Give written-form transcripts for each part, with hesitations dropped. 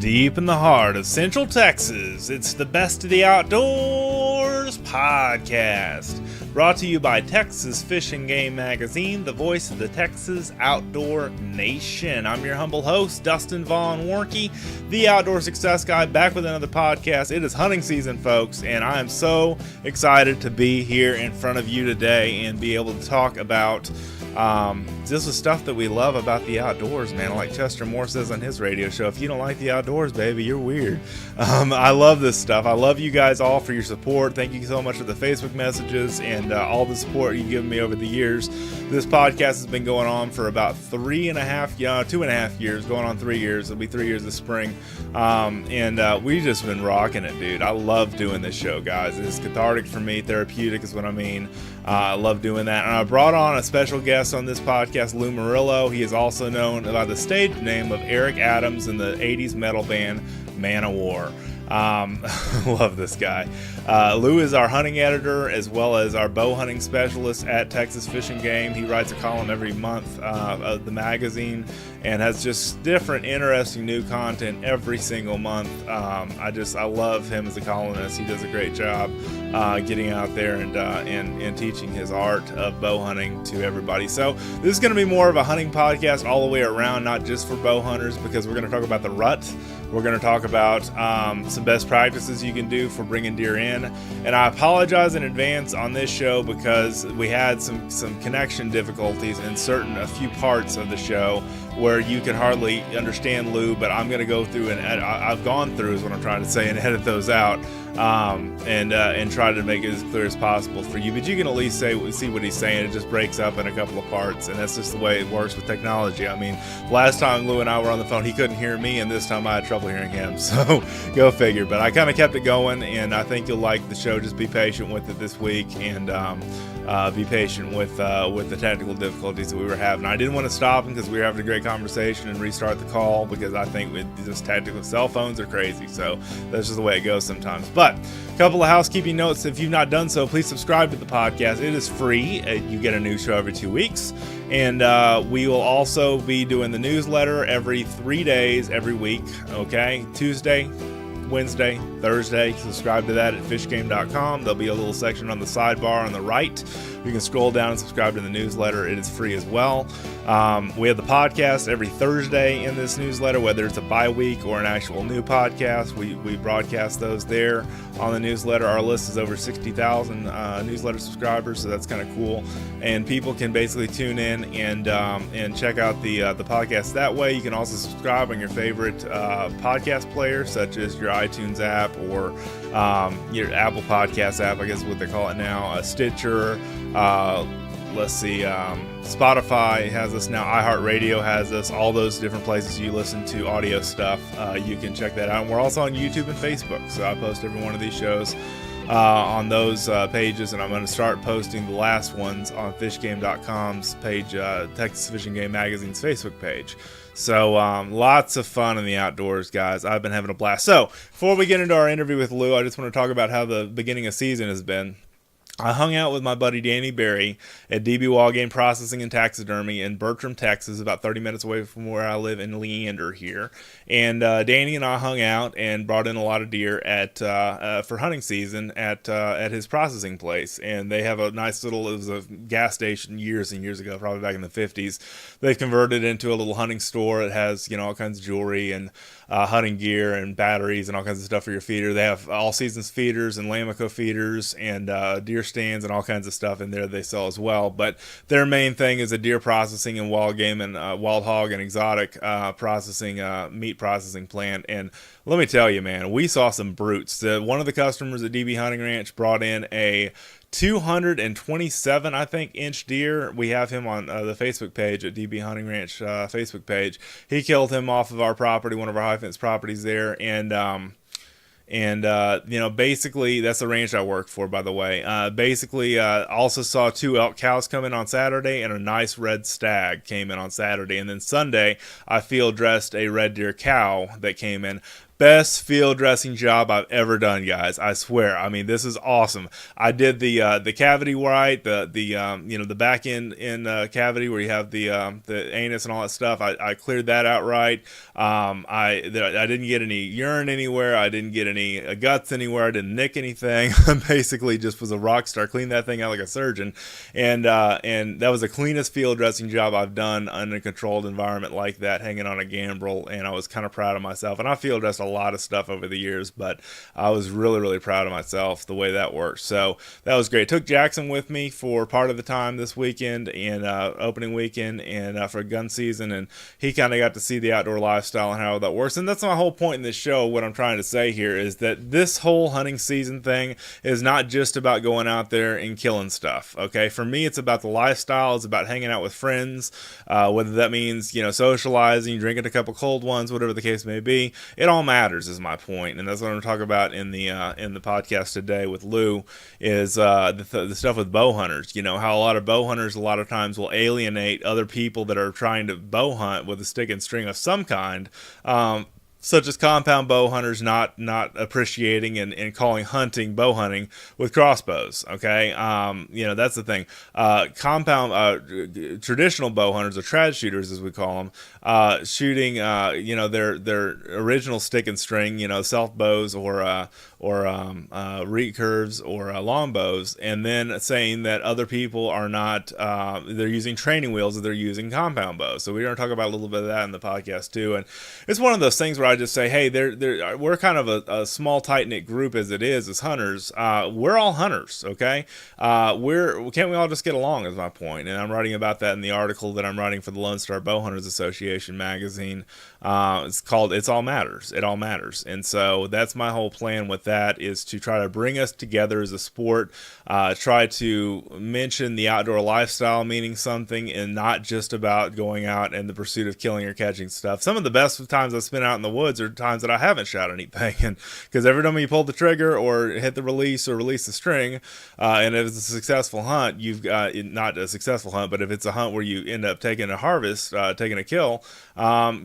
Deep in the heart of Central Texas, it's the Best of the Outdoors podcast. Brought to you by Texas Fish and Game Magazine, the voice of the Texas outdoor nation. I'm your humble host, Dustin Warncke, the outdoor success guy, back with another podcast. It is hunting season, folks, and I am so excited to be here in front of you today and be able to talk about just the stuff that we love about the outdoors, man. Like Chester Moore says on his radio show, if you don't like the outdoors, baby, you're weird. I love this stuff. I love you guys all for your support. Thank you so much for the Facebook messages and all the support you've given me over the years. This podcast has been going on for about 2.5 years, going on 3 years. It'll be 3 years this spring. And we've just been rocking it, dude. I love doing this show, guys. It's cathartic for me. Therapeutic is what I mean. I love doing that. And I brought on a special guest on this podcast, Lou Murillo. He is also known by the stage name of Eric Adams in the 80s metal band Manowar. Love this guy. Lou is our hunting editor as well as our bow hunting specialist at Texas Fish and Game. He writes a column every month of the magazine and has just different, interesting new content every single month. I love him as a columnist. He does a great job getting out there and teaching his art of bow hunting to everybody. So this is going to be more of a hunting podcast all the way around, not just for bow hunters, because we're going to talk about the rut. We're going to talk about some best practices you can do for bringing deer in. And I apologize in advance on this show because we had some connection difficulties in a few parts of the show where you can hardly understand Lou, but I'm going to go through and I've gone through is what I'm trying to say, and edit those out and try to make it as clear as possible for you. But you can at least see what he's saying. It just breaks up in a couple of parts, and that's just the way it works with technology. I mean, last time Lou and I were on the phone, he couldn't hear me, and this time I had trouble hearing him. So go figure. But I kind of kept it going, and I think you'll like the show. Just be patient with it this week, and be patient with the technical difficulties that we were having. I didn't want to stop him because we were having a great conversation and restart the call because I think with this technical cell phones are crazy. So that's just the way it goes sometimes. But a couple of housekeeping notes. If you've not done so, please subscribe to the podcast. It is free. You get a new show every 2 weeks. And we will also be doing the newsletter every 3 days, every week. Okay? Tuesday, Wednesday, Thursday. Subscribe to that at fishgame.com. There'll be a little section on the sidebar on the right. You can scroll down and subscribe to the newsletter. It is free as well. We have the podcast every Thursday in this newsletter, whether it's a bye week or an actual new podcast. We broadcast those there on the newsletter. Our list is over 60,000 newsletter subscribers, so that's kind of cool. And people can basically tune in and check out the podcast that way. You can also subscribe on your favorite podcast player, such as your iTunes app or your Apple Podcast app, I guess is what they call it now. Stitcher. Spotify has us now. iHeartRadio has us. All those different places you listen to audio stuff, you can check that out. And we're also on YouTube and Facebook, so I post every one of these shows on those pages, and I'm going to start posting the last ones on fishgame.com's page, Texas Fish and Game Magazine's Facebook page. So lots of fun in the outdoors, guys. I've been having a blast. So before we get into our interview with Lou, I just want to talk about how the beginning of season has been. I hung out with my buddy Danny Berry at DB Wild Game Processing and Taxidermy in Bertram, Texas, about 30 minutes away from where I live in Leander here. And Danny and I hung out and brought in a lot of deer for hunting season at his processing place. And they have a nice it was a gas station years and years ago, probably back in the 50s. They converted it into a little hunting store. It has, all kinds of jewelry and hunting gear and batteries and all kinds of stuff for your feeder. They have all seasons feeders and Lamico feeders and deer stands and all kinds of stuff in there they sell as well. But their main thing is a deer processing and wild game and wild hog and exotic meat processing plant. And let me tell you, man, we saw some brutes. One of the customers at DB Hunting Ranch brought in a 227, I think, inch deer. We have him on the Facebook page at DB Hunting Ranch Facebook page. He killed him off of our property, one of our high fence properties there, and basically that's the ranch I work for, by the way. Also saw 2 elk cows come in on Saturday, and a nice red stag came in on Saturday, and then Sunday I field dressed a red deer cow that came in. best field dressing job I've ever done, guys. I swear. I mean, this is awesome. I did the cavity right, the back end in cavity where you have the anus and all that stuff. I cleared that out right. I didn't get any urine anywhere. I didn't get any guts anywhere. I didn't nick anything. I basically just was a rock star. Cleaned that thing out like a surgeon, and that was the cleanest field dressing job I've done in a controlled environment like that, hanging on a gambrel. And I was kind of proud of myself. And I field dressed a lot of stuff over the years, but I was really, really proud of myself the way that worked. So that was great. Took Jackson with me for part of the time this weekend and opening weekend and for gun season, and he kind of got to see the outdoor lifestyle and how that works. And that's my whole point in this show. What I'm trying to say here is that this whole hunting season thing is not just about going out there and killing stuff. Okay, for me, it's about the lifestyle. It's about hanging out with friends, whether that means socializing, drinking a couple cold ones, whatever the case may be. It all matters, is my point, and that's what I'm talking about in the podcast today with Lou. Is the stuff with bow hunters. How a lot of bow hunters a lot of times will alienate other people that are trying to bow hunt with a stick and string of some kind. Such as compound bow hunters not appreciating and calling hunting bow hunting with crossbows. Okay, that's the thing. Traditional bow hunters, or trad shooters as we call them, shooting their original stick and string, self bows or recurves or long bows, and then saying that other people are not. They're using training wheels, or they're using compound bows. So we're going to talk about a little bit of that in the podcast too. And it's one of those things where I just say, hey, we're kind of a small, tight-knit group as it is as hunters. We're all hunters, okay? Can't we all just get along, is my point. And I'm writing about that in the article that I'm writing for the Lone Star Bowhunters Association magazine. It's called It's All Matters. It All Matters. And so that's my whole plan with that, is to try to bring us together as a sport, try to mention the outdoor lifestyle meaning something, and not just about going out in the pursuit of killing or catching stuff. Some of the best times I've spent out in the woods are times that I haven't shot anything, and because every time you pull the trigger or hit the release or release the string, and if it's a successful hunt, you've got not a successful hunt, but if it's a hunt where you end up taking a harvest, taking a kill,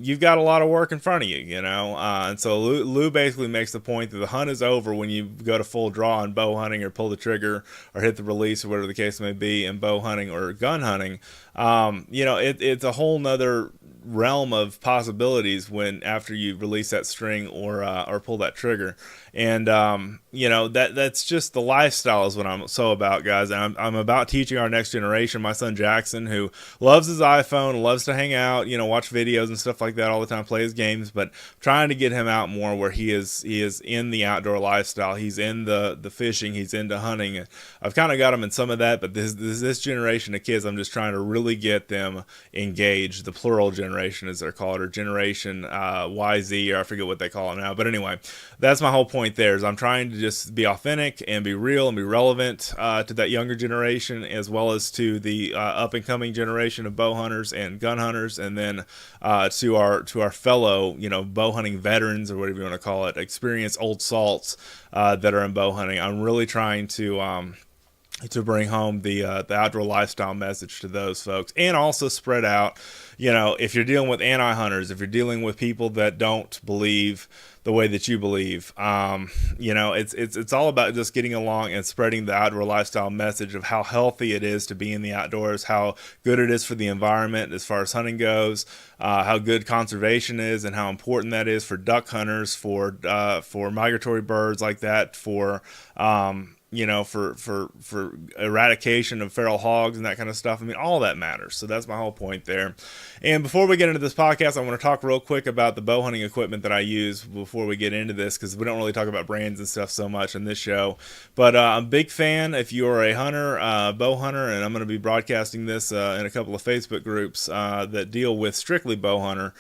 you've got a lot of work in front of you, and so Lou basically makes the point that the hunt is over when you go to full draw in bow hunting, or pull the trigger or hit the release, or whatever the case may be in bow hunting or gun hunting. It's a whole nother realm of possibilities when after you release that string or pull that trigger. And that's just the lifestyle is what I'm so about, guys. And I'm about teaching our next generation. My son Jackson, who loves his iPhone, loves to hang out, watch videos and stuff like that all the time, play his games, but trying to get him out more where he is in the outdoor lifestyle. He's in the fishing, he's into hunting. I've kind of got him in some of that, but this generation of kids, I'm just trying to really get them engaged. The plural generation, as they're called, or generation YZ, or I forget what they call it now. But anyway, that's my whole point there, is I'm trying to just be authentic and be real and be relevant to that younger generation, as well as to the up and coming generation of bow hunters and gun hunters, and then to our fellow bow hunting veterans, or whatever you want to call it, experienced old salts that are in bow hunting. I'm really trying to bring home the outdoor lifestyle message to those folks, and also spread out, if you're dealing with anti-hunters, if you're dealing with people that don't believe the way that you believe, it's all about just getting along and spreading the outdoor lifestyle message of how healthy it is to be in the outdoors, how good it is for the environment as far as hunting goes, how good conservation is, and how important that is for duck hunters, for migratory birds like that, for for eradication of feral hogs and that kind of stuff. I mean, all that matters. So that's my whole point there. And before we get into this podcast, I want to talk real quick about the bow hunting equipment that I use before we get into this, because we don't really talk about brands and stuff so much in this show. But I'm a big fan, if you are a hunter, bow hunter, and I'm going to be broadcasting this in a couple of Facebook groups that deal with strictly bow hunter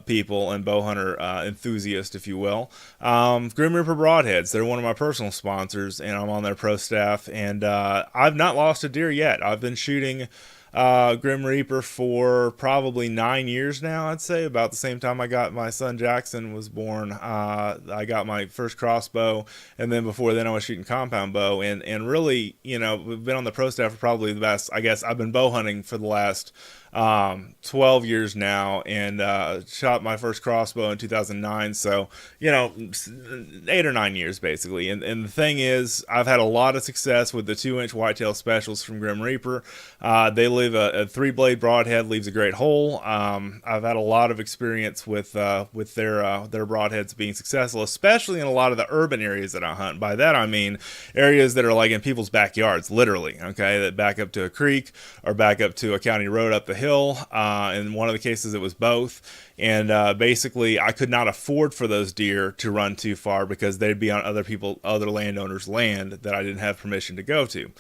people and bow hunter enthusiasts, if you will. Grim Reaper Broadheads, they're one of my personal sponsors, and I'm on their pro staff, and I've not lost a deer yet. I've been shooting Grim Reaper for probably 9 years now, I'd say. About the same time I got my son Jackson was born, I got my first crossbow, and then before then I was shooting compound bow, and really, we've been on the pro staff for probably the best, I guess I've been bow hunting for the last 12 years now, and shot my first crossbow in 2009. So, 8 or 9 years basically. And the thing is, I've had a lot of success with the 2-inch whitetail specials from Grim Reaper. They leave a 3-blade broadhead, leaves a great hole. I've had a lot of experience with their broadheads being successful, especially in a lot of the urban areas that I hunt. By that I mean areas that are like in people's backyards, literally. Okay, that back up to a creek or back up to a county road up the hill. In one of the cases, it was both. And basically, I could not afford for those deer to run too far because they'd be on other landowners' land that I didn't have permission to go to.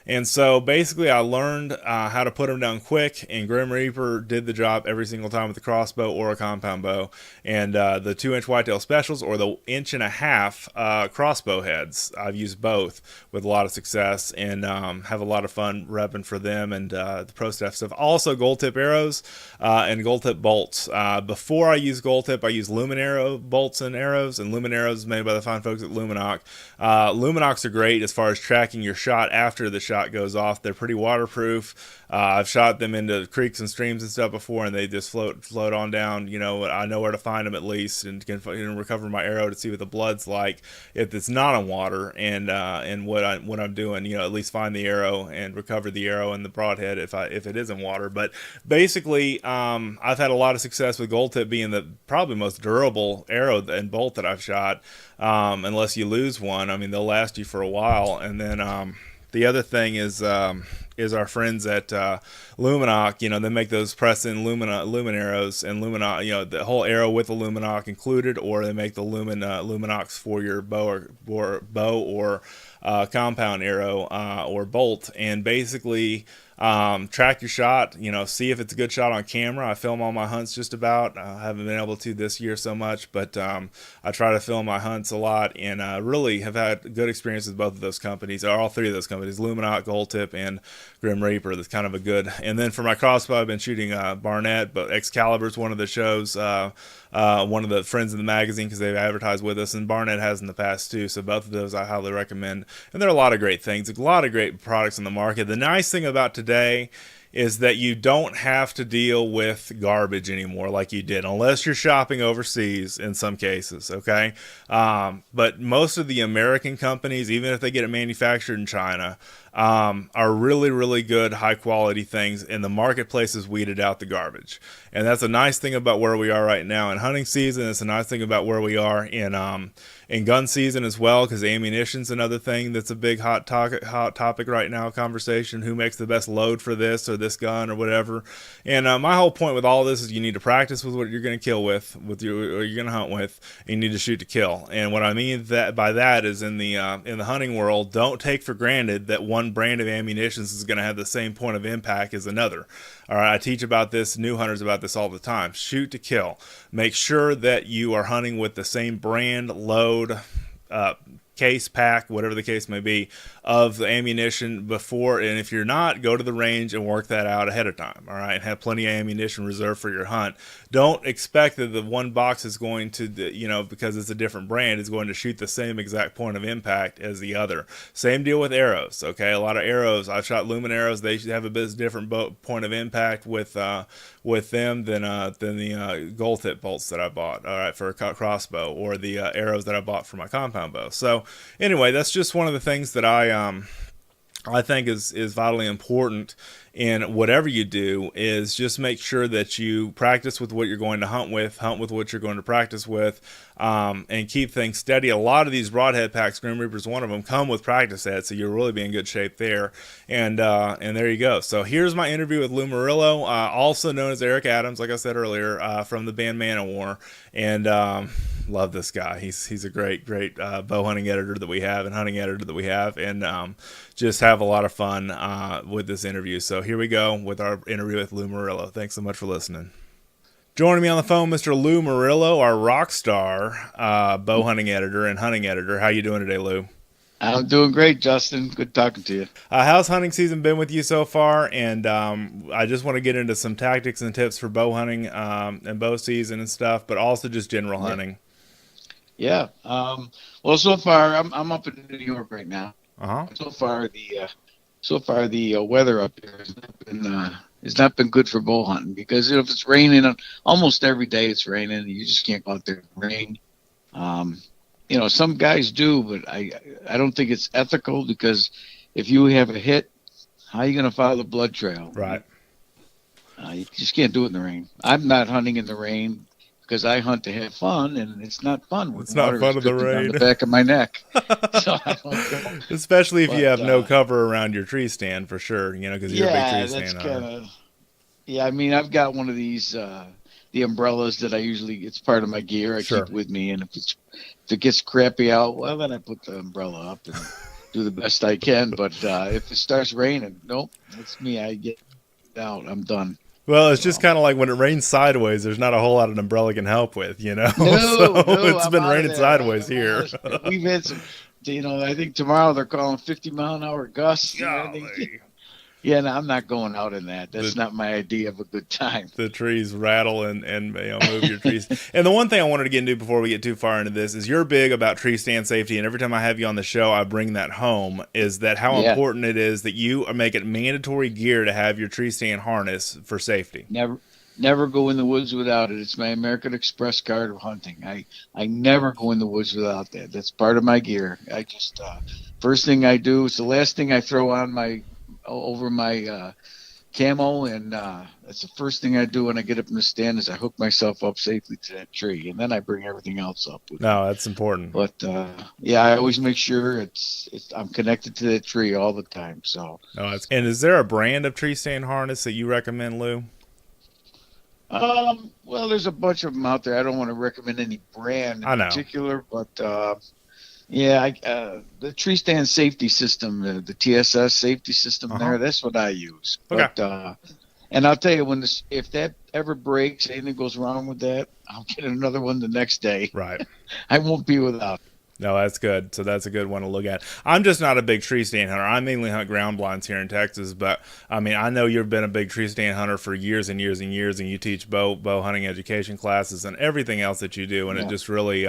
And so basically I learned how to put them down quick, and Grim Reaper did the job every single time with the crossbow or a compound bow. And the 2-inch whitetail specials or the 1.5-inch crossbow heads, I've used both with a lot of success, and have a lot of fun repping for them and the pro staff stuff. Also gold tip arrows and gold tip bolts. Before I use gold tip, I use Luminaro bolts and arrows, and Luminaros made by the fine folks at Luminoc. Luminocs are great as far as tracking your shot after the shot goes off. They're pretty waterproof. I've shot them into creeks and streams and stuff before, and they just float on down. I know where to find them at least, and can recover my arrow to see what the blood's like if it's not on water, and what I'm doing. At least find the arrow and recover the arrow and the broadhead if it is in water. But basically, I've had a lot of success with gold tip being the probably most durable arrow and bolt that I've shot. Unless you lose one, I mean they'll last you for a while. And then the other thing is our friends at Luminoc. They make those press-in Luminaros and Luminoc. The whole arrow with the Luminoc included, or they make the Luminocs for your bow or compound arrow or bolt, and basically track your shot. See if it's a good shot on camera. I film all my hunts just about. I haven't been able to this year so much, but I try to film my hunts a lot, and really have had good experience with both of those companies, or all three of those companies: Luminoc, Gold Tip, and Grim Reaper. That's kind of a good. And then for my crossbow, I've been shooting Barnett, but Excalibur's one of the shows. One of the friends in the magazine, because they've advertised with us, and Barnett has in the past too. So both of those I highly recommend. And there are a lot of great things, a lot of great products on the market. The nice thing about today is that you don't have to deal with garbage anymore like you did, unless you're shopping overseas in some cases, okay? But most of the American companies, even if they get it manufactured in China, are really, really good, high-quality things, and the marketplace has weeded out the garbage. And that's a nice thing about where we are right now in hunting season. It's a nice thing about where we are in gun season as well, because ammunition's another thing that's a big hot topic right now, conversation. Who makes the best load for this or this gun or whatever? And my whole point with all this is you need to practice with what you're going to kill with or you're going to hunt with, and you need to shoot to kill. And what I mean by that is in the hunting world, don't take for granted that one brand of ammunition is going to have the same point of impact as another. All right, I teach about this, new hunters about this all the time. Shoot to kill. Make sure that you are hunting with the same brand, load, case, pack, whatever the case may be, of the ammunition before. And if you're not, go to the range and work that out ahead of time. All right, and have plenty of ammunition reserved for your hunt. Don't expect that the one box is going to, because it's a different brand, is going to shoot the same exact point of impact as the other. Same deal with arrows. Okay, a lot of arrows. I've shot Lumen arrows. They have a bit different point of impact with them than the gold tip bolts that I bought. All right, for a crossbow, or the arrows that I bought for my compound bow. So anyway, that's just one of the things that I think is vitally important in whatever you do, is just make sure that you practice with what you're going to hunt with what you're going to practice with, and keep things steady. A lot of these broadhead packs, Grim Reaper's one of them, come with practice heads, so you'll really be in good shape there. And there you go. So here's my interview with Lou Murillo, also known as Eric Adams, like I said earlier, from the band Manowar. And love this guy. He's a great bow hunting editor that we have, and hunting editor that we have, and just have a lot of fun with this interview. So here we go with our interview with Lou Murillo. Thanks so much for listening. Joining me on the phone, Mr. Lou Murillo, our rock star bow hunting editor and hunting editor. How you doing today, Lou? I'm doing great, Justin. Good talking to you. How's hunting season been with you so far? And I just want to get into some tactics and tips for bow hunting and bow season and stuff, but also just general hunting. Yeah. Well, so far I'm up in New York right now. Uh-huh. So far the weather up here has has not been good for bow hunting, because if it's raining almost every day, it's raining, and you just can't go out there in the rain. Some guys do, but I don't think it's ethical, because if you have a hit, how are you going to follow the blood trail? Right. You just can't do it in the rain. I'm not hunting in the rain because I hunt to have fun, and it's not fun. It's not fun in the rain. On the back of my neck. So I don't go. Especially if you have no cover around your tree stand, for sure. Because you're a big tree stand hunter. Yeah, I mean, I've got one of these, the umbrellas that it's part of my gear. I keep with me, and if it gets crappy out, well, then I put the umbrella up and do the best I can. But if it starts raining, nope, that's me. I get out. I'm done. Well, it's just kind of like when it rains sideways, there's not a whole lot an umbrella can help with, No, it's been raining sideways here. We've had some, I think tomorrow they're calling 50-mile-an-hour gusts. Yeah, no, I'm not going out in that. That's not my idea of a good time. The trees rattle and move your trees. And the one thing I wanted to get into before we get too far into this is you're big about tree stand safety, and every time I have you on the show, I bring that home, is that how important it is that you make it mandatory gear to have your tree stand harness for safety. Never go in the woods without it. It's my American Express card of hunting. I never go in the woods without that. That's part of my gear. I just first thing I do, it's the last thing I throw on over my camo, and that's the first thing I do when I get up in the stand is I hook myself up safely to that tree, and then I bring everything else up with me. That's important. But I always make sure I'm connected to that tree all the time. So and is there a brand of tree stand harness that you recommend, Lou? Well, there's a bunch of them out there. I don't want to recommend any brand in particular, but the tree stand safety system, the TSS safety system there, that's what I use. Okay. But, and I'll tell you, if that ever breaks, anything goes wrong with that, I'll get another one the next day. Right. I won't be without it. No, that's good. So that's a good one to look at. I'm just not a big tree stand hunter. I mainly hunt ground blinds here in Texas, but I mean, I know you've been a big tree stand hunter for years and years and years, and you teach bow hunting education classes and everything else that you do, and it just really,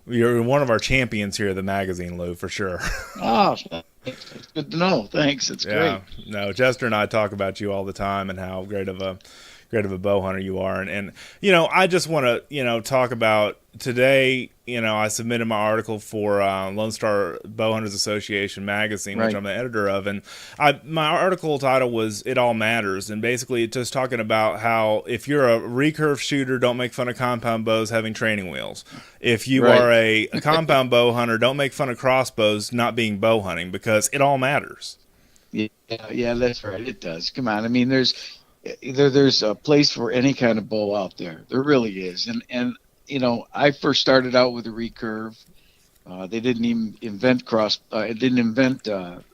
you're one of our champions here at the magazine, Lou, for sure. Oh, it's good to know. Thanks. It's great. No, Chester and I talk about you all the time and how great of a bow hunter you are, and I just want to talk about today. I submitted my article for Lone Star Bowhunters Association magazine, which I'm the editor of, and my article title was "It All Matters," and basically it's just talking about how if you're a recurve shooter, don't make fun of compound bows having training wheels. If you are a compound bow hunter, don't make fun of crossbows not being bow hunting, because it all matters. Yeah, that's right. It does. Come on, I mean, there's a place for any kind of bow out there. There really is. And I first started out with a recurve. They didn't even invent the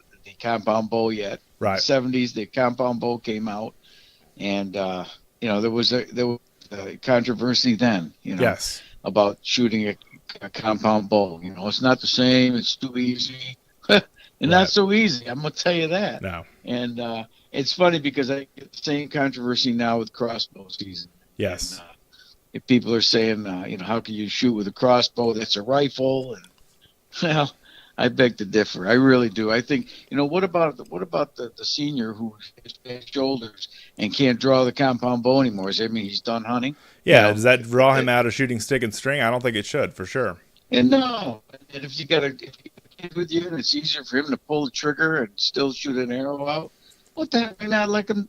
compound bow yet. Right. In the 70s, the compound bow came out, and there was a controversy then. About shooting a compound bow. It's not the same. It's too easy. And not so easy. I'm gonna tell you that. No. And it's funny because I get the same controversy now with crossbow season. Yes. And, if people are saying, how can you shoot with a crossbow? That's a rifle. And well, I beg to differ. I really do. I think, what about the senior who has bad shoulders and can't draw the compound bow anymore? Does that mean he's done hunting? Yeah. Does that draw him out of shooting stick and string? I don't think it should, for sure. And no. And if you got a kid with you and it's easier for him to pull the trigger and still shoot an arrow out, why not let him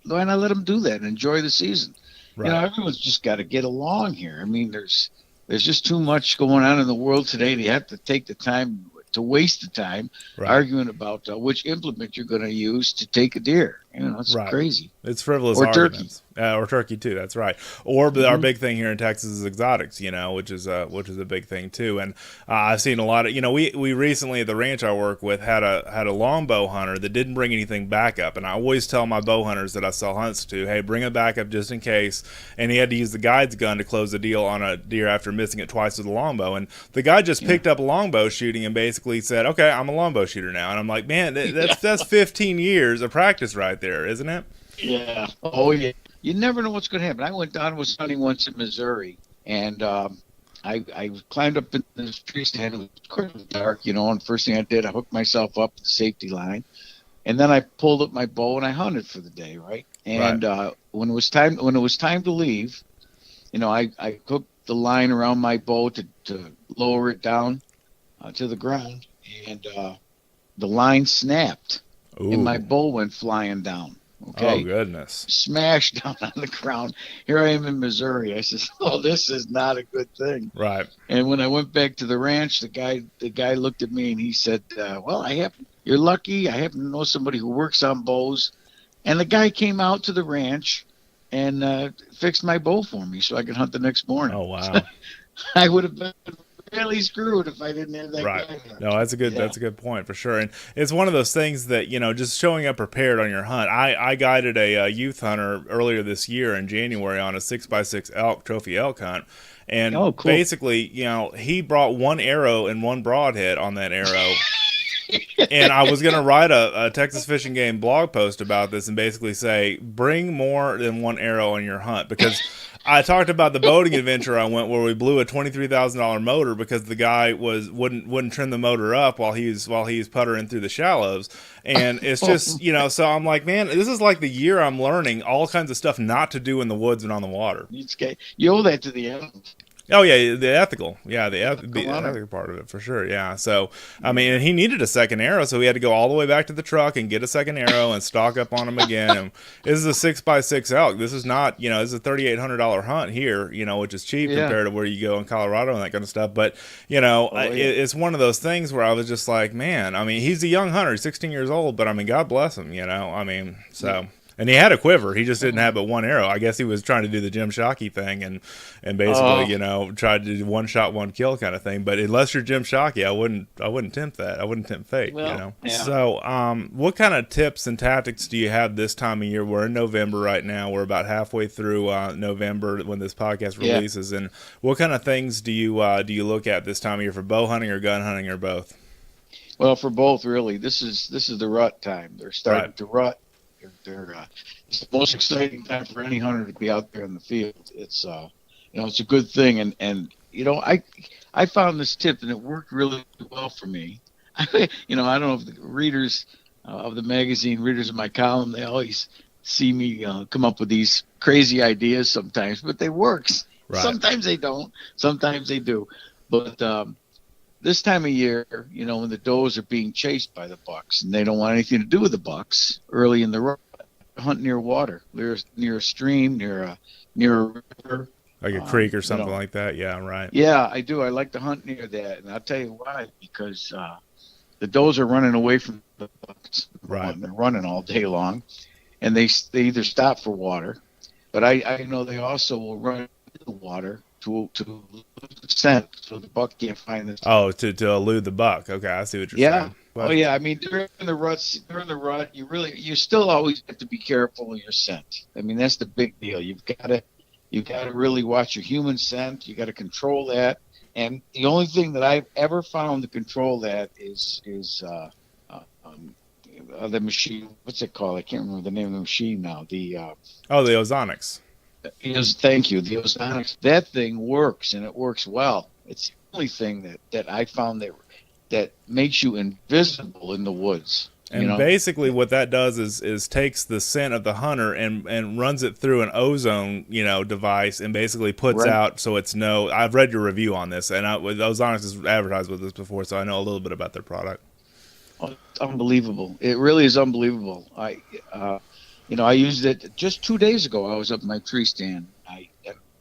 do that and enjoy the season? Right. Everyone's just got to get along here. I mean, there's just too much going on in the world today. You have to take the time to waste the time arguing about which implement you're going to use to take a deer. It's crazy. It's frivolous arguments. Or turkey too. That's right. Or our big thing here in Texas is exotics. Which is a big thing too. And I've seen a lot of. We recently at the ranch I work with had a longbow hunter that didn't bring anything back up. And I always tell my bow hunters that I sell hunts to, hey, bring a backup just in case. And he had to use the guide's gun to close the deal on a deer after missing it twice with a longbow. And the guy just picked up a longbow shooting and basically said, "Okay, I'm a longbow shooter now." And I'm like, man, that's 15 years of practice right there, isn't it? Yeah. Oh, yeah. You never know what's going to happen. I went down, was hunting once in Missouri, and I climbed up in this tree stand. It was quite dark, and the first thing I did, I hooked myself up to the safety line, And then I pulled up my bow and I hunted for the day, right? And when it was time to leave, I hooked the line around my bow to lower it down to the ground, and the line snapped, and my bow went flying down. Okay. Oh, goodness. Smashed down on the ground. Here I am in Missouri. I said, "Oh, this is not a good thing." Right. And when I went back to the ranch, the guy looked at me and he said, "Well, you're lucky. I happen to know somebody who works on bows." And the guy came out to the ranch and fixed my bow for me so I could hunt the next morning. Oh, wow. I would have been really screwed if I didn't have that guy. No, that's a good point for sure. And it's one of those things that, just showing up prepared on your hunt. I guided a youth hunter earlier this year in January on a 6x6 trophy elk hunt. And basically, he brought one arrow and one broadhead on that arrow. And I was going to write a Texas Fish and Game blog post about this and basically say, bring more than one arrow on your hunt, because I talked about the boating adventure I went where we blew a $23,000 motor because the guy wouldn't trim the motor up while he's puttering through the shallows. And it's just, so I'm like, man, this is like the year I'm learning all kinds of stuff not to do in the woods and on the water. You owe that to the animals. Oh yeah, the ethical part of it for sure. Yeah, so I mean, and he needed a second arrow, so he had to go all the way back to the truck and get a second arrow and stock up on him again. And this is a 6x6 elk. This is not, this is a $3,800 hunt here, which is cheap compared to where you go in Colorado and that kind of stuff. But it's one of those things where I was just like, man, I mean, he's a young hunter, he's 16 years old, but I mean, God bless him, I mean, so. Yeah. And he had a quiver. He just didn't have but one arrow. I guess he was trying to do the Jim Shockey thing and basically, tried to do one shot, one kill kind of thing. But unless you're Jim Shockey, I wouldn't tempt that. I wouldn't tempt fate, Yeah. So, what kind of tips and tactics do you have this time of year? We're in November right now. We're about halfway through November when this podcast releases. And what kind of things do you look at this time of year for bow hunting or gun hunting or both? Well, for both, really. This is the rut time. They're starting to rut. It's the most exciting time for any hunter to be out there in the field. It's it's a good thing, and I found this tip and it worked really well for me. I don't know if the readers of the magazine, readers of my column, they always see me come up with these crazy ideas sometimes, but they work. Right. Sometimes they don't, sometimes they do. But this time of year, when the does are being chased by the bucks and they don't want anything to do with the bucks early in the rut, hunt near water, near a stream, near a river. Like a creek or something like that. Yeah, right. Yeah, I do. I like to hunt near that. And I'll tell you why, because the does are running away from the bucks. Right. They're running all day long. And they either stop for water, but I know they also will run into the water to lose the scent, so the buck can't find this. Oh, to elude the buck. Okay, I see what you're saying. But, I mean, during the rut, you still always have to be careful of your scent. I mean, that's the big deal. You've got to really watch your human scent. You got to control that. And the only thing that I've ever found to control that is the machine. What's it called? I can't remember the name of the machine now. The Ozonics. Thank you. The Ozonics. That thing works, and it works well. It's the only thing that I found that makes you invisible in the woods. And basically what that does is takes the scent of the hunter and runs it through an ozone, device and basically puts out so it's I've read your review on this, and Ozonics has advertised with this before, so I know a little bit about their product. Oh, it's unbelievable. It really is unbelievable. I used it just 2 days ago. I was up in my tree stand.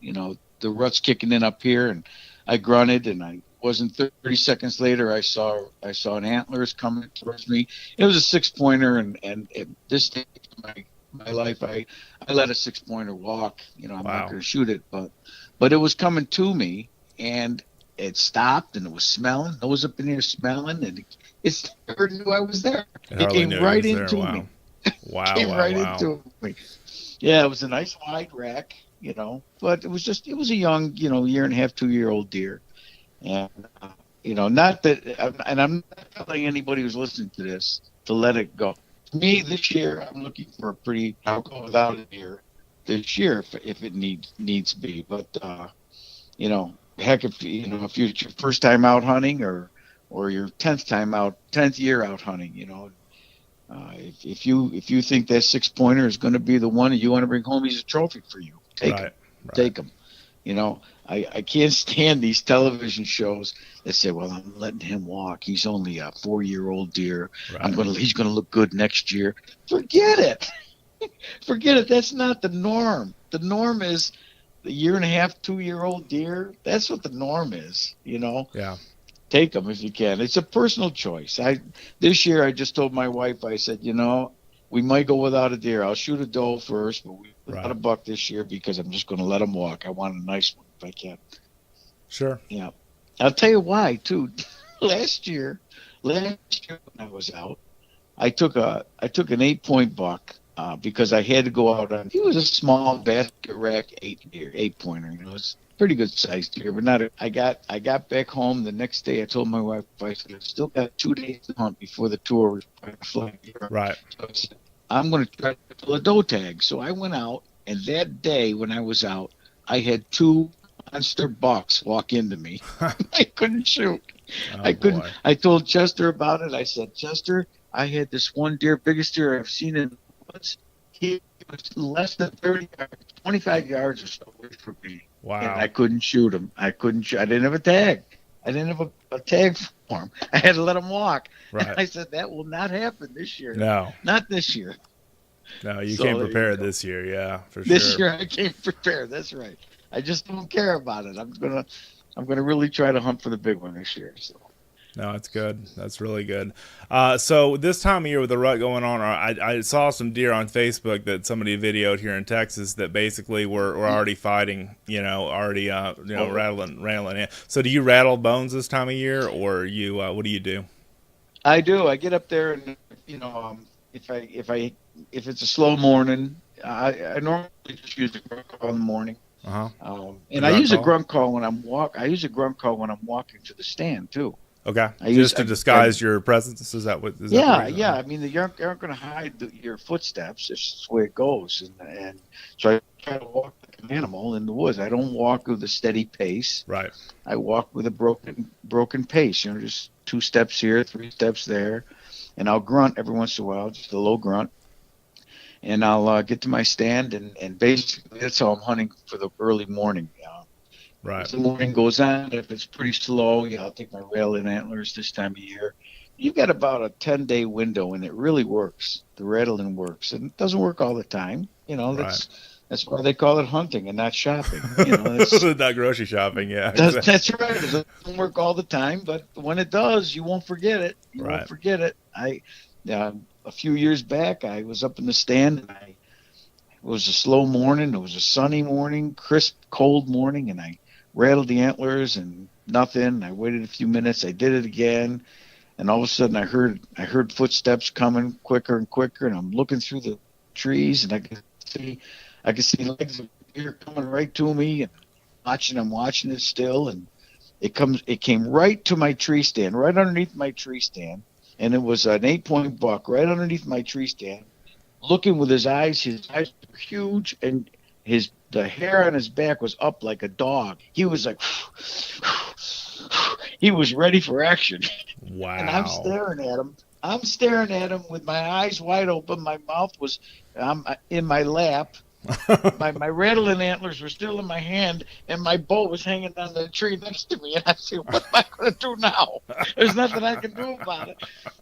The rut's kicking in up here, and I grunted, and I wasn't 30 seconds later. I saw an antlers coming towards me. It was a 6-pointer, and at this stage of my life, I let a 6-pointer walk. I'm not going to shoot it, but it was coming to me, and it stopped, and it was smelling. I was up in here smelling, and it never knew I was there. It came right into me. Wow. Came right into me. Yeah, it was a nice wide rack, but it was a young, year and a half, 2-year-old deer. And, not that, and I'm not telling anybody who's listening to this to let it go. To me, this year, I'm looking for I'll go without a deer this year if it needs to be. But, heck, if you're your first time out hunting or your 10th year out hunting, If you think that 6-pointer is going to be the one that you want to bring home, he's a trophy for you. Take him. Take him. You know, I can't stand these television shows that say, well, I'm letting him walk. He's only a 4-year-old deer. He's gonna look good next year. Forget it. Forget it. That's not the norm. The norm is the 1.5, 2-year-old deer. That's what the norm is, you know? Yeah. Take them if you can. It's a personal choice. This year I just told my wife, I said, you know, we might go without a deer. I'll shoot a doe first, but we without a buck this year because I'm just going to let them walk. I want a nice one if I can. Sure. Yeah. I'll tell you why too. Last year when I was out, I took an 8-point buck because I had to go out on. He was a small basket rack 8-pointer. You know, it's pretty good sized deer, but not. I got back home the next day. I told my wife, I said, I've still got 2 days to hunt before the tour was flying. Right. So I said, I'm going to try to pull a doe tag. So I went out, and that day when I was out, I had 2 monster bucks walk into me. I couldn't shoot. I couldn't. Boy. I told Chester about it. I said, Chester, I had this one deer, biggest deer I've seen in the woods. He was less than 30 yards, 25 yards or so away from me. Wow. And I couldn't shoot him. I didn't have a tag. I didn't have a tag for him. I had to let him walk. Right. And I said, that will not happen this year. No. Not this year. No, you came prepared this year. Yeah, for sure. This year I came prepared. That's right. I just don't care about it. I'm gonna really try to hunt for the big one this year. So. No, that's good. That's really good. So this time of year with the rut going on, I saw some deer on Facebook that somebody videoed here in Texas that basically were already fighting. You know, already rattling in. So do you rattle bones this time of year, or you what do you do? I do. I get up there and if it's a slow morning, I normally just use a grunt call in the morning. And I use a grunt call when I'm walking to the stand too. Okay. Just to disguise your presence. Is that what? Yeah. I mean, you aren't going to hide your footsteps. It's just the way it goes. And so I try to walk like an animal in the woods. I don't walk with a steady pace. Right. I walk with a broken pace. You know, just 2 steps here, 3 steps there, and I'll grunt every once in a while, just a low grunt. And I'll get to my stand, and basically that's how I'm hunting for the early morning. Right. As the morning goes on, if it's pretty slow, I'll take my rattling antlers this time of year. You've got about a 10-day window, and it really works. The rattling works, and it doesn't work all the time. You know, that's why they call it hunting and not shopping. You know, not grocery shopping. Yeah, exactly. That's right. It doesn't work all the time, but when it does, you won't forget it. You won't forget it. A few years back, I was up in the stand, and it was a slow morning. It was a sunny morning, crisp, cold morning, and I rattled the antlers and nothing. I waited a few minutes. I did it again, and all of a sudden I heard footsteps coming quicker and quicker, and I'm looking through the trees, and I could see legs of deer coming right to me, and I'm watching it still, and it came right to my tree stand, right underneath my tree stand. And it was an 8-point buck right underneath my tree stand, looking with his eyes. His eyes were huge, and the hair on his back was up like a dog. He was like, he was ready for action. Wow. And I'm staring at him with my eyes wide open. My mouth was in my lap. my rattling antlers were still in my hand, and my bow was hanging on the tree next to me. And I said, what am I going to do now? There's nothing I can do about it.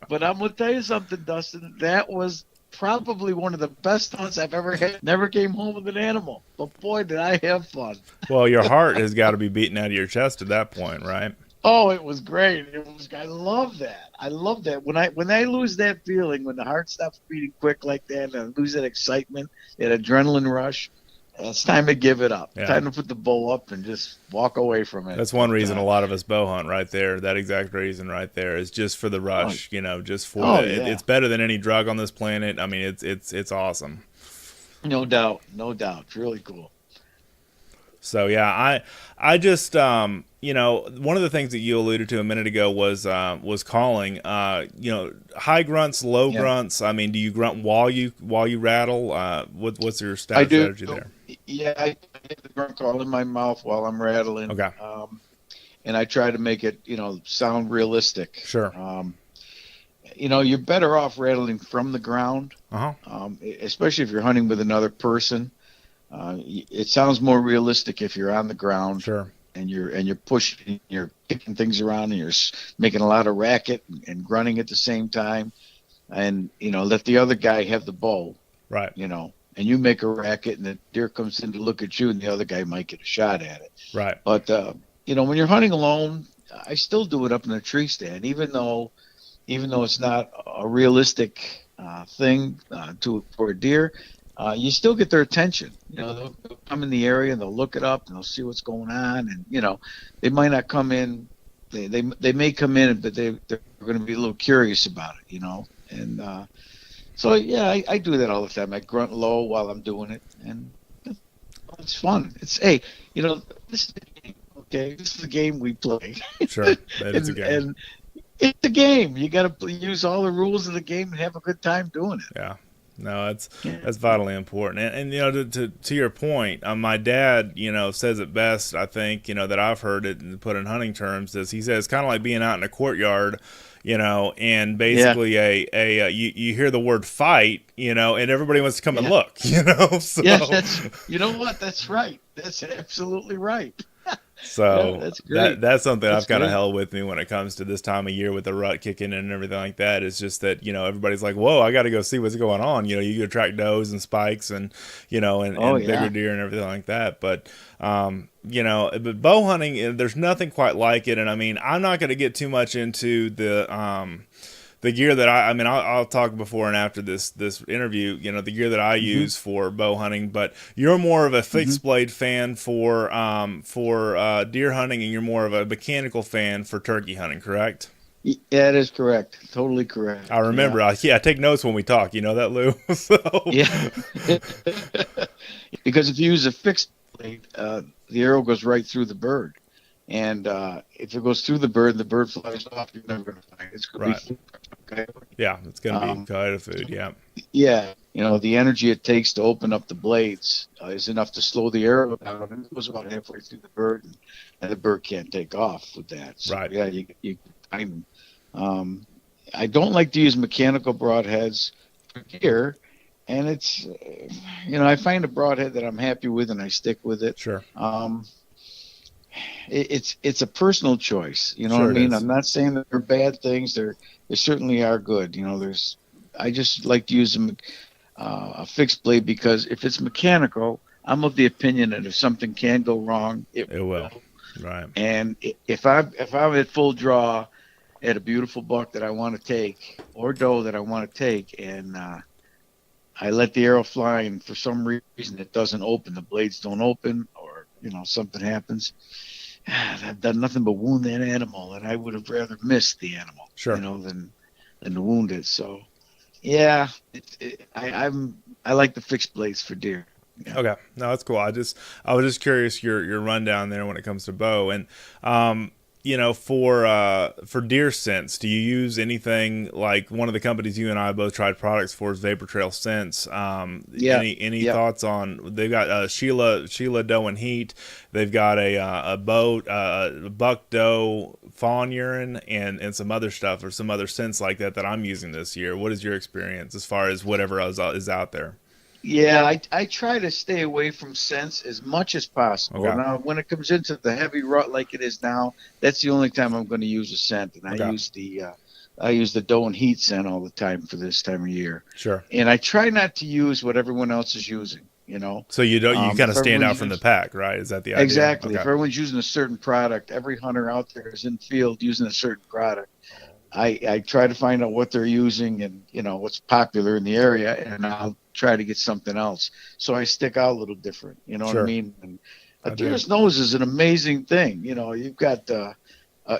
But I'm going to tell you something, Dustin. That was probably one of the best hunts I've ever had. Never came home with an animal, but boy, did I have fun. Well, your heart has got to be beating out of your chest at that point, right? Oh, it was great. I love that. I love that. When I lose that feeling, when the heart stops beating quick like that, and I lose that excitement, that adrenaline rush, it's time to give it up. Yeah. Time to put the bow up and just walk away from it. That's one reason a lot of us bow hunt right there. That exact reason right there is just for the rush. Just for it's better than any drug on this planet. I mean, it's awesome. No doubt. It's really cool. So yeah, I just one of the things that you alluded to a minute ago was calling. High grunts, low grunts. I mean, do you grunt while you rattle? What's your strategy there? Yeah, I get the grunt call in my mouth while I'm rattling. Okay. And I try to make it sound realistic. Sure. you're better off rattling from the ground, especially if you're hunting with another person. It sounds more realistic if you're on the ground. Sure. And you're pushing, you're kicking things around, and you're making a lot of racket and grunting at the same time, and let the other guy have the bow, right? And you make a racket, and the deer comes in to look at you, and the other guy might get a shot at it, right? But when you're hunting alone, I still do it up in a tree stand, even though it's not a realistic thing for a deer. You still get their attention. They'll come in the area and they'll look it up and they'll see what's going on. And they might not come in. They may come in, but they're going to be a little curious about it. And so yeah, I do that all the time. I grunt low while I'm doing it, and it's fun. This is the game. Okay, this is the game we play. Sure, that is a game. And it's a game. You got to use all the rules of the game and have a good time doing it. Yeah. No, that's vitally important. And to your point, my dad, says it best, I think, that I've heard it put in hunting terms, is he says it's kind of like being out in a courtyard, and basically you hear the word fight, and everybody wants to come and look, so. Yes, you know what? That's right. That's absolutely right. So that's great. That's something I've kind of held with me when it comes to this time of year with the rut kicking in and everything like that. It's just that, everybody's like, whoa, I got to go see what's going on. You can attract does and spikes and, and bigger deer and everything like that. But, but bow hunting, there's nothing quite like it. And I mean, I'm not going to get too much into the gear that I'll talk before and after this interview, the gear that I use for bow hunting, but you're more of a fixed blade fan for deer hunting, and you're more of a mechanical fan for turkey hunting, correct? Yeah, that is correct. Totally correct. I remember. I take notes when we talk. You know that, Lou? So. Yeah. Because if you use a fixed blade, the arrow goes right through the bird. And if it goes through the bird flies off, you're never going to find it. It's going to be food. Okay? Yeah, it's going to be coyote food, yeah. Yeah, the energy it takes to open up the blades is enough to slow the arrow down. And it goes about halfway through the bird, and the bird can't take off with that. So, right. Yeah, you time them. I don't like to use mechanical broadheads for deer, and it's, I find a broadhead that I'm happy with, and I stick with it. Sure. It's a personal choice, sure what I mean? Is. I'm not saying that they're bad things. They certainly are good. I just like to use a fixed blade, because if it's mechanical, I'm of the opinion that if something can go wrong, it will. Right. And if I'm at full draw at a beautiful buck that I want to take, or doe that I want to take, and I let the arrow fly, and for some reason it doesn't open, the blades don't open, or something happens, I've done nothing but wound that animal, and I would have rather missed the animal, sure, than wound it. So, yeah, I like the fixed blades for deer. Yeah. Okay, no, that's cool. I was just curious your rundown there when it comes to bow, and for deer scents, do you use anything like one of the companies you and I both tried products for is Vapor Trail Scents? Any thoughts on? They've got Sheila Doe and Heat. They've got a buck doe fawn urine and some other stuff or some other scents like that I'm using this year. What is your experience as far as whatever is out there? Yeah, I try to stay away from scents as much as possible. Okay. Now, when it comes into the heavy rut like it is now, that's the only time I'm going to use a scent, and I use the Doe and Heat scent all the time for this time of year. Sure. And I try not to use what everyone else is using. So you don't kind of stand out from the pack, right? Is that the idea? Exactly. Okay. If everyone's using a certain product, every hunter out there is in the field using a certain product. I try to find out what they're using and what's popular in the area, and I'll try to get something else. So I stick out a little different. You know Sure. what I mean? And a deer's nose is an amazing thing. You've got a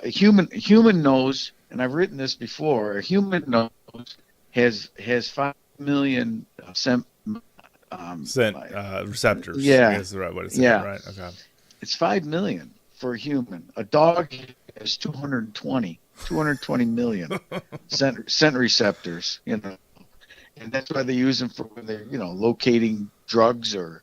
human nose, and I've written this before. A human nose has 5 million scent receptors. Yeah, I guess is the right way to say it, right? Okay. It's 5 million for a human. A dog has 220 million scent receptors, and that's why they use them for when they're, locating drugs or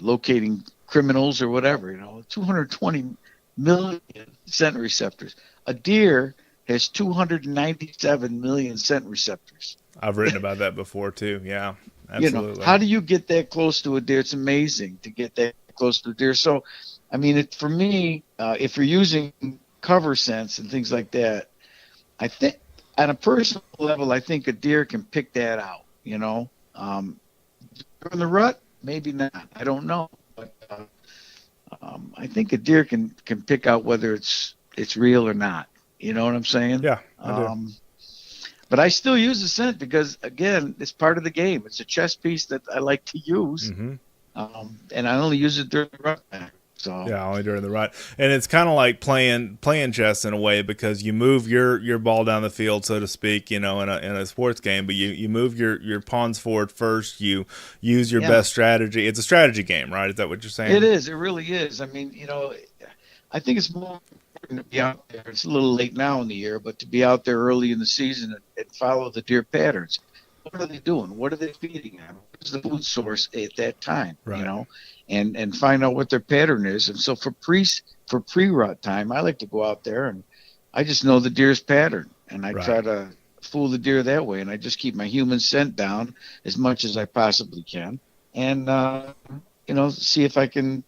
locating criminals or whatever, 220 million scent receptors. A deer has 297 million scent receptors. I've written about that before too. Yeah, absolutely. You know, how do you get that close to a deer? It's amazing to get that close to a deer. So, I mean, for me, if you're using cover scents and things like that, I think on a personal level, I think a deer can pick that out. You know, during the rut, maybe not. I don't know, but I think a deer can pick out whether it's real or not. You know what I'm saying? Yeah, I do. But I still use the scent because, again, it's part of the game. It's a chess piece that I like to use, and I only use it during the rut time. So yeah, only during the rut, and it's kind of like playing chess in a way, because you move your ball down the field, so to speak, you know, in a sports game. But you move your pawns forward first. You use your best strategy. It's a strategy game, right? Is that what you're saying? It is. It really is. I mean, you know, I think it's more important to be out there. It's a little late now in the year, but to be out there early in the season and follow the deer patterns. What are they doing? What are they feeding on? What's the food source at that time? Right. You know, and find out what their pattern is. And so for pre-rut time, I like to go out there and I just know the deer's pattern, and I try to fool the deer that way. And I just keep my human scent down as much as I possibly can, and you know, see if I can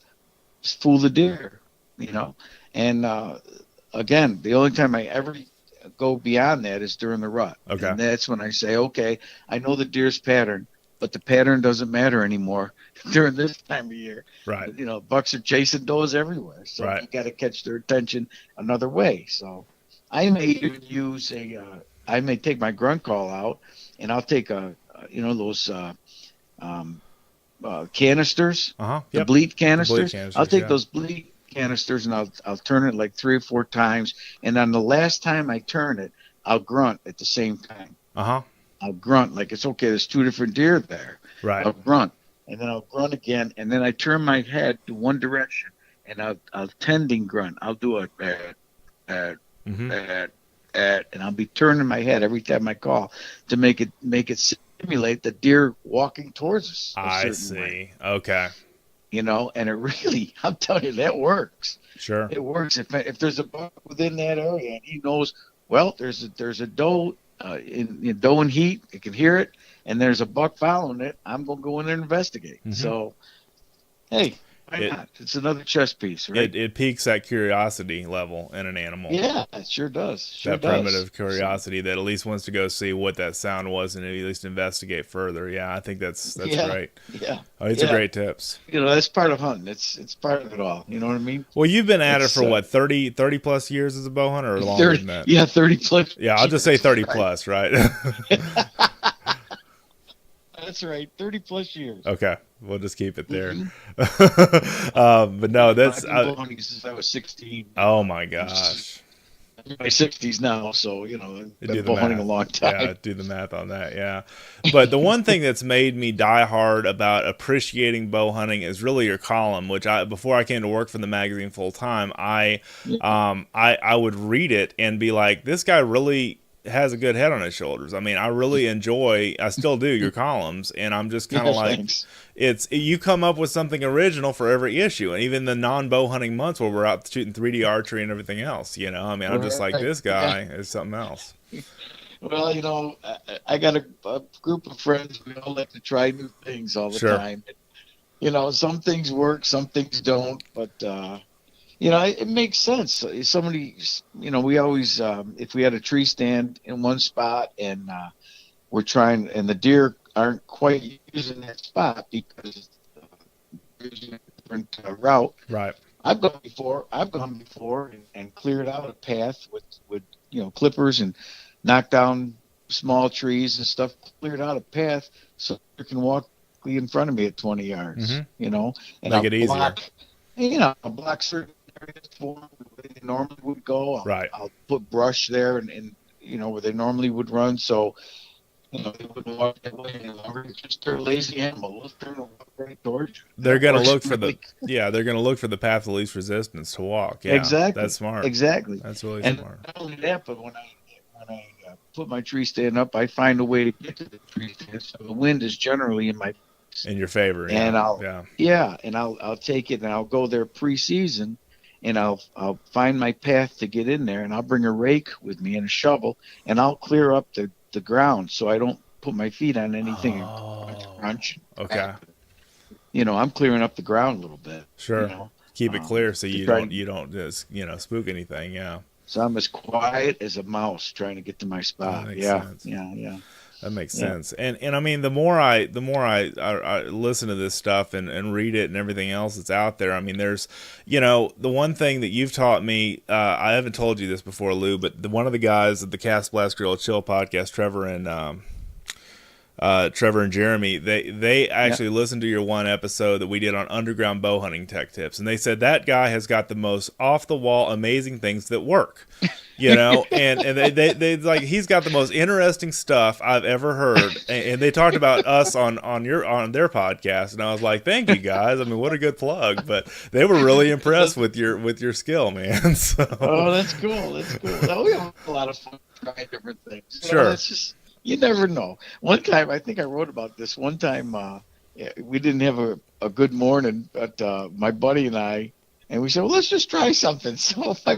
fool the deer. You know, and again, the only time I ever go beyond that is during the rut. Okay. And that's when I say, okay, I know the deer's pattern, but the pattern doesn't matter anymore during this time of year. Right. You know, bucks are chasing does everywhere, so you got to catch their attention another way. So I may even use I may take my grunt call out, and I'll take those canisters, the bleat canisters. I'll take those bleat canisters and I'll turn it like 3 or 4 times, and on the last time I turn it, I'll grunt at the same time. I'll grunt like it's okay. There's 2 different deer there. Right. I'll grunt, and then I'll grunt again, and then I turn my head to one direction, and I'll tending grunt. I'll do a and I'll be turning my head every time I call to make it simulate the deer walking towards us. I see. Way. Okay. You know, and it really, I'm telling you, that works. Sure. It works. If there's a buck within that area and he knows, well, there's a doe in doe in heat, it can hear it, and there's a buck following it, I'm going to go in there and investigate. So, hey, why not? It's another chess piece, right? It piques that curiosity level in an animal. Yeah, it sure does. That primitive curiosity that at least wants to go see what that sound was and at least investigate further. Yeah, I think that's great. Yeah. It's a great tips. You know, that's part of hunting. It's part of it all. You know what I mean? Well, you've been at it for what, 30 plus years as a bow hunter, or longer than that? Yeah, 30 plus. Yeah, I'll just say 30 plus, right? That's right, 30 plus years. Okay, we'll just keep it there. But no, that's I've been bowhunting since I was 16. Oh my gosh. I'm in my 60s now, so you know, I've been bowhunting a long time. Yeah, do the math on that. Yeah, but the one thing that's made me die hard about appreciating bow hunting is really your column, which before I came to work for the magazine full time, I would read it and be like, this guy really has a good head on his shoulders. I mean, I really enjoy, I still do, your columns, and I'm just kind of you come up with something original for every issue, and even the non-bow hunting months where we're out shooting 3D archery and everything else, you know, I mean, I'm just like, this guy is something else. Well, you know, I got a group of friends, we all like to try new things all the time. You know, some things work, some things don't, but you know, it makes sense. Somebody, you know, we always, if we had a tree stand in one spot and we're trying, and the deer aren't quite using that spot because there's a different route. Right. I've gone before and cleared out a path with you know, clippers and knocked down small trees and stuff, cleared out a path so you can walk in front of me at 20 yards, you know, and make it easier. You know, I'll block certain areas for them where they normally would go. I'll put brush there and you know, where they normally would run. So, you know, they wouldn't walk that way any longer. It's just they're a lazy animal. They'll turn and walk right towards you. They're going to look for they're going to look for the path of least resistance to walk. Yeah, exactly. That's smart. Exactly. That's really and smart. Not only that, but when I put my tree stand up, I find a way to get to the tree stand. So the wind is generally in your favor. And I'll take it and I'll go there pre-season and I'll find my path to get in there, and I'll bring a rake with me and a shovel, and I'll clear up the ground so I don't put my feet on anything and crunch. Okay. I'm clearing up the ground a little bit. Sure. Keep it clear so you don't just spook anything. Yeah. So I'm as quiet as a mouse trying to get to my spot. That makes sense. Yeah. That makes sense. And I mean, the more I listen to this stuff and read it and everything else that's out there, I mean, there's, the one thing that you've taught me, I haven't told you this before, Lou, but one of the guys at the Cast Blast Grill Chill podcast, Trevor and Jeremy, they actually listened to your one episode that we did on underground bow hunting tech tips, and they said that guy has got the most off the wall amazing things that work, and they like, he's got the most interesting stuff I've ever heard, and they talked about us on their podcast, and I was like, thank you guys. I mean, what a good plug. But they were really impressed with your skill, man. So. Oh, that's cool. We have a lot of fun trying different things. Sure. It's just, you never know. One time, I think I wrote about this. One time, we didn't have a good morning, but my buddy and we said, well, let's just try something. So my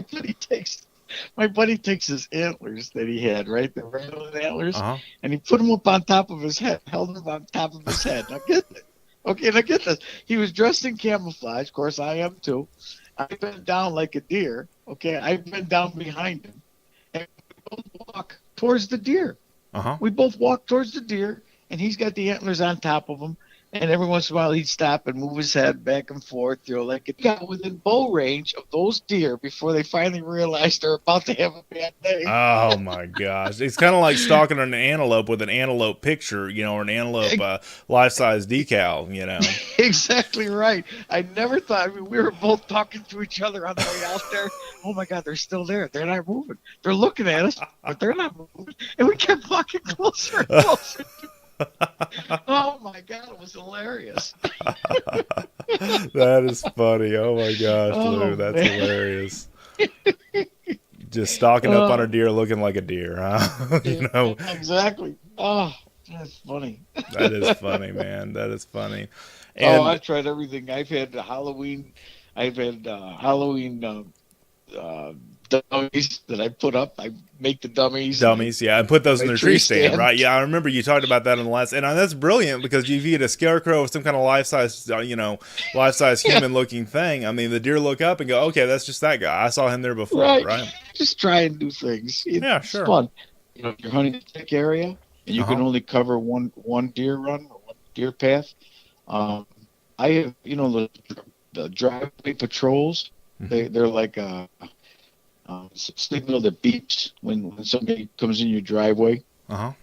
buddy takes his antlers that he had, right, the rattling antlers, and he put them up on top of his head, held them on top of his head. Now get this. Okay, now get this. He was dressed in camouflage. Of course, I am too. I bent down like a deer. Okay, I bent down behind him, and we both walk towards the deer. We both walk towards the deer, and he's got the antlers on top of him. And every once in a while, he'd stop and move his head back and forth. Like it got within bow range of those deer before they finally realized they're about to have a bad day. Oh my gosh! It's kind of like stalking an antelope with an antelope picture, or an antelope life-size decal. Exactly right. I never thought. I mean, we were both talking to each other on the way out there. Oh my God, they're still there. They're not moving. They're looking at us, but they're not moving. And we kept walking closer and closer. Oh my God, it was hilarious. That is funny. Oh my gosh, Lou, that's hilarious. Just stalking up on a deer looking like a deer, huh? Exactly. Oh, that's funny. That is funny, man. That is funny. And I've tried everything. I've had Halloween dummies that I put up. I make the dummies. And put those in their tree stand, right? Yeah, I remember you talked about that in the last. And that's brilliant because if you get a scarecrow with some kind of life-size human-looking thing, I mean, the deer look up and go, okay, that's just that guy. I saw him there before, right? Just try and do things. It's sure. Fun. You're hunting a thick area, and you can only cover one deer run or one deer path. I have, the driveway patrols. They're like a signal that beeps when somebody comes in your driveway. I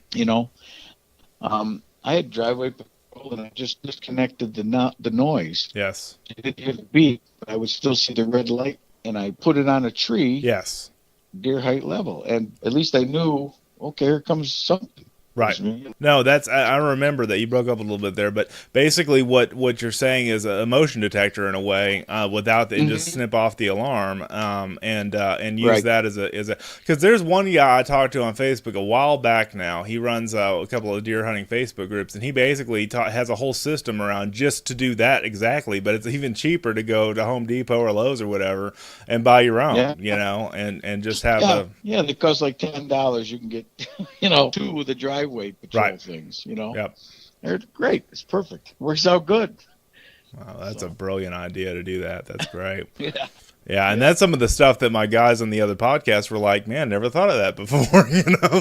had driveway patrol, and I just disconnected the noise. Yes. I didn't hear the beep, but I would still see the red light, and I put it on a tree. Yes. Deer height level, and at least I knew, okay, here comes something. Right. No, I remember that you broke up a little bit there, but basically what you're saying is a motion detector in a way, without the, just snip off the alarm, and use that as a because there's one guy I talked to on Facebook a while back now. He runs a couple of deer hunting Facebook groups, and he basically has a whole system around just to do that exactly. But it's even cheaper to go to Home Depot or Lowe's or whatever and buy your own, and just have they cost like $10. You can get two with a driveway patrol things, Yep. They're great. It's perfect. Works out good. Wow, that's a brilliant idea to do that. That's great. Yeah, and that's some of the stuff that my guys on the other podcast were like, man, never thought of that before,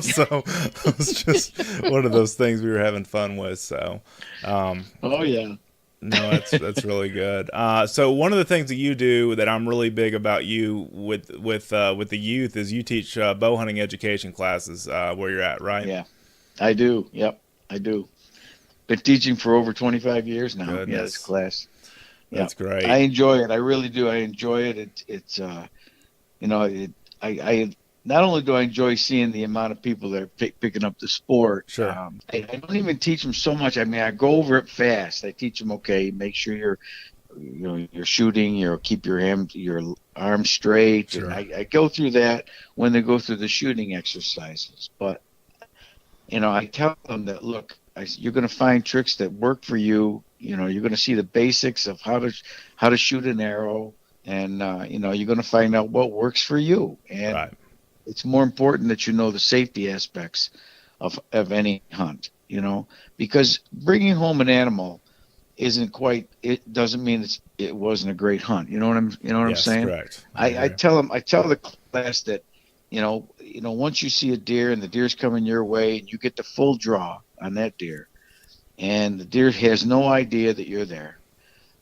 So it was just one of those things we were having fun with. So, No, that's really good. So one of the things that you do that I'm really big about you with the youth is you teach bow hunting education classes where you're at, right? Yeah. I do. Yep, I do. Been teaching for over 25 years now. Goodness. Yeah, this class. That's great. I enjoy it. I really do. I enjoy it. It's I not only do I enjoy seeing the amount of people that are picking up the sport. Sure. I don't even teach them so much. I mean, I go over it fast. I teach them, okay, make sure you're shooting. Keep your arm straight. Sure. And I go through that when they go through the shooting exercises, but. I tell them that, look, you're going to find tricks that work for you. You're going to see the basics of how to shoot an arrow, and you're going to find out what works for you. And Right. it's more important that you know the safety aspects of any hunt, because bringing home an animal isn't quite, it doesn't mean it wasn't a great hunt. You know what I'm Yes, saying? correct. I tell the class that, once you see a deer and the deer's coming your way and you get the full draw on that deer and the deer has no idea that you're there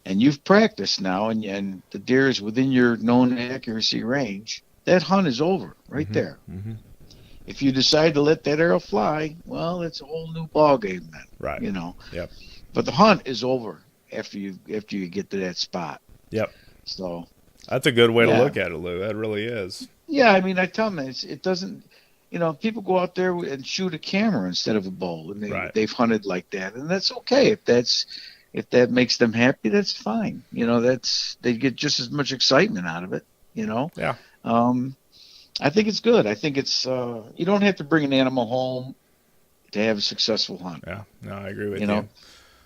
and you've practiced now and the deer is within your known accuracy range, that hunt is over right there. Mm-hmm. If you decide to let that arrow fly, well, it's a whole new ball game then. Right. Yep. But the hunt is over after you get to that spot. Yep. So that's a good way to look at it, Lou. That really is. Yeah, I mean, I tell them it doesn't. People go out there and shoot a camera instead of a bow, and they've hunted like that, and that's okay if that makes them happy. That's fine. They get just as much excitement out of it. Yeah. I think it's good. I think it's you don't have to bring an animal home to have a successful hunt. Yeah, no, I agree with you.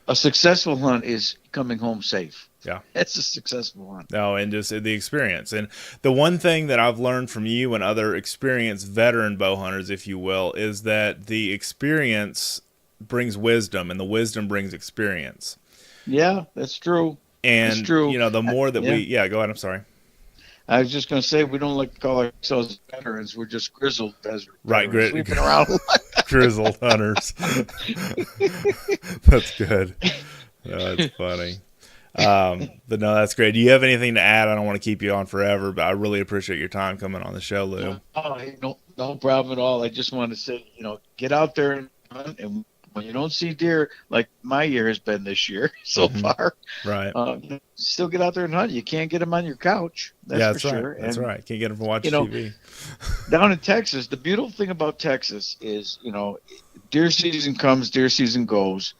A successful hunt is coming home safe. Yeah, that's a successful hunt. No, and just the experience. And the one thing that I've learned from you and other experienced veteran bow hunters, if you will, is that the experience brings wisdom, and the wisdom brings experience. Yeah, that's true. And that's true. The more that go ahead. I'm sorry. I was just going to say, we don't like to call ourselves veterans. We're just grizzled veterans. Right, we've been around a lot. Grizzled hunters. That's good. No, that's funny. But no, that's great. Do you have anything to add? I don't want to keep you on forever, but I really appreciate your time coming on the show, Lou. No problem at all. I just want to say, get out there and hunt, and when you don't see deer, like my year has been this year so far, right? Still get out there and hunt. You can't get them on your couch. That's for sure. That's right. Can't get them from watching TV. Down in Texas, the beautiful thing about Texas is, deer season comes, deer season goes,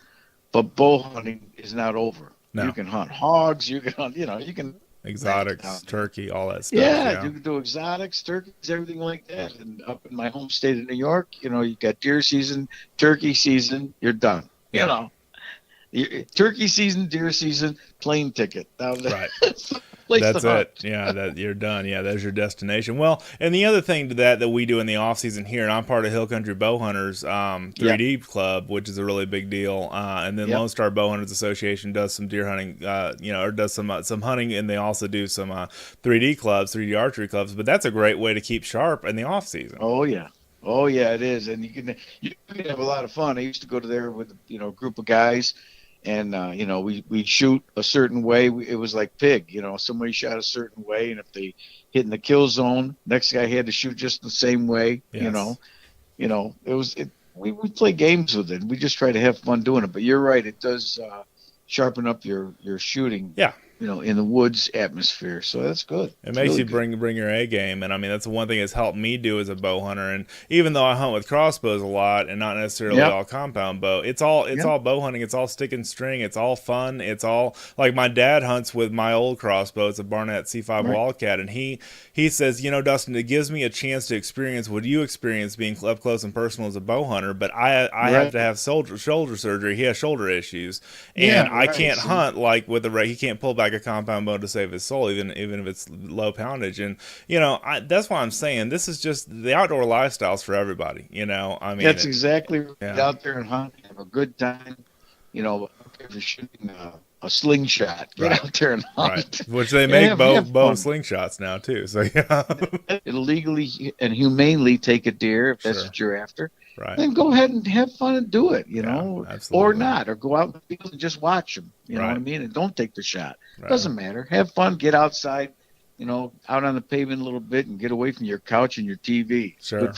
but bow hunting is not over. No. You can hunt hogs. You can hunt. You can exotics, turkey, all that stuff. Yeah, you can do exotics, turkeys, everything like that. And up in my home state of New York, you got deer season, turkey season. You're done. Yeah. Turkey season, deer season, plane ticket. Right. That's it. Yeah, that you're done. Yeah, there's your destination. Well, and the other thing to that we do in the off season here, and I'm part of Hill Country Bow Hunters 3D Club, which is a really big deal. And then Lone Star Bow Hunters Association does some deer hunting, or does some hunting, and they also do some 3D clubs, 3D archery clubs. But that's a great way to keep sharp in the off season. Oh yeah. Oh yeah, it is, and you can have a lot of fun. I used to go to there with a group of guys. And, we shoot a certain way. It was like pig, somebody shot a certain way. And if they hit in the kill zone, next guy had to shoot just the same way, yes. We play games with it. We just try to have fun doing it. But you're right. It does sharpen up your shooting. Yeah. In the woods atmosphere. So that's good. It makes you bring your A game. And I mean, that's the one thing that's helped me do as a bow hunter. And even though I hunt with crossbows a lot and not necessarily all compound bow, it's all bow hunting. It's all stick and string. It's all fun. It's all like my dad hunts with my old crossbow. It's a Barnett C5 Wildcat. And he says, Dustin, it gives me a chance to experience what you experience being up close and personal as a bow hunter. But I have to have shoulder surgery. He has shoulder issues. And I can't hunt like with he can't pull back a compound bow to save his soul, even if it's low poundage. And that's why I'm saying this is just the outdoor lifestyles for everybody. I mean, that's exactly right. Get out there and hunt, have a good time. If you're shooting a slingshot, get out there and hunt. Which they make bow slingshots now too. So it'll legally and humanely take a deer if that's what you're after. Right. Then go ahead and have fun and do it, or not, or go out in the field and just watch them. You know what I mean? And don't take the shot. Doesn't matter. Have fun. Get outside, out on the pavement a little bit and get away from your couch and your TV. Sure.